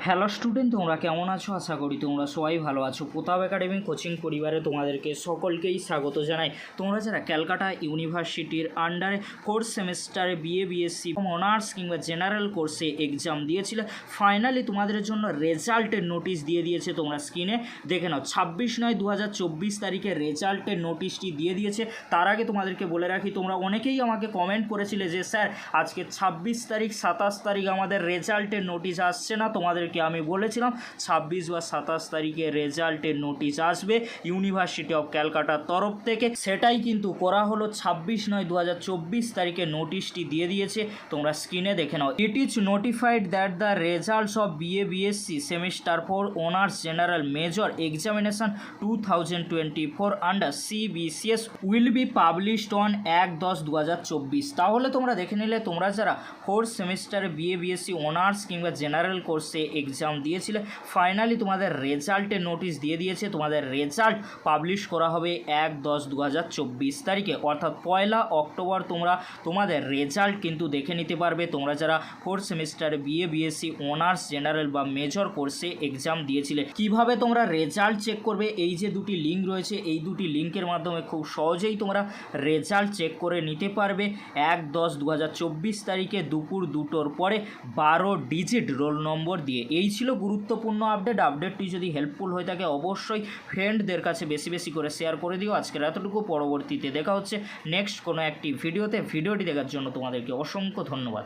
Hello student, তোমরা কেমন আছো? আশা করি তোমরা সবাই ভালো আছো। প্রতাপ একাডেমি কোচিং পরিবারে তোমাদেরকে সকলকেই স্বাগত জানাই। তোমরা যারা ক্যালকাটা ইউনিভার্সিটির আন্ডারে ফোর্থ সেমিস্টারে বিএসসি অনার্স কিংবা জেনারেল কোর্সে এক্সাম দিয়েছিলে, ফাইনালি তোমাদের জন্য রেজাল্টের নোটিশ দিয়ে দিয়েছে। তোমরা স্ক্রিনে দেখে নাও, 26/9/2024 তারিখে রেজাল্টের নোটিশটি দিয়ে দিয়েছে। তার আগে তোমাদেরকে বলে রাখি, তোমরা অনেকেই আমাকে কমেন্ট করেছিলে যে স্যার আজকে 26 তারিখ 27 তারিখ আমাদের রেজাল্টের নোটিশ আসছে না। তোমাদেরকে আমি বলেছিলাম 26 বা 27 তারিখে রেজাল্টের নোটিশ আসবে ইউনিভার্সিটি অফ ক্যালকাটার তরফ থেকে। সেটাই কিন্তু করা হলো। 26/9/2024 তারিখে নোটিশটি দিয়ে দিয়েছে। তোমরা স্ক্রিনে দেখে নাও। It is notified that the results of BSc semester 4 honours general major examination 2024 under CBCS will be published on 1/10/2024। তাহলে তোমরা দেখে নিলে, তোমরা যারা ফোর্থ সেমিস্টারে বিএসসি অনার্স কিংবা জেনারেল কোর্সে এক্সাম দিয়েছিলে, ফাইনালি তোমাদের রেজাল্টের নোটিশ দিয়ে দিয়েছে। তোমাদের রেজাল্ট পাবলিশ করা হবে 1/10/2024 তারিখে, অর্থাৎ 1 অক্টোবর তোমরা তোমাদের রেজাল্ট কিন্তু দেখে নিতে পারবে। তোমরা যারা ফোর্থ সেমিস্টারে বিএসসি অনার্স জেনারেল বা মেজর কোর্সে এক্সাম দিয়েছিলে, কিভাবে তোমরা রেজাল্ট চেক করবে, এই যে দুটি লিঙ্ক রয়েছে, এই দুটি লিঙ্কের মাধ্যমে খুব সহজেই তোমরা রেজাল্ট চেক করে নিতে পারবে। 1/10/2024 তারিখে দুপুর 2টোর পরে 12 ডিজিট রোল নম্বর দিয়ে। এই ছিল গুরুত্বপূর্ণ আপডেটটি যদি হেল্পফুল হয়ে থাকে অবশ্যই ফ্রেন্ডদের কাছে বেশি বেশি করে শেয়ার করে দিও। আজকের এতটুকু, পরবর্তীতে দেখা হচ্ছে নেক্সট কোনো একটি ভিডিওতে। ভিডিওটি দেখার জন্য তোমাদেরকে অসংখ্য ধন্যবাদ।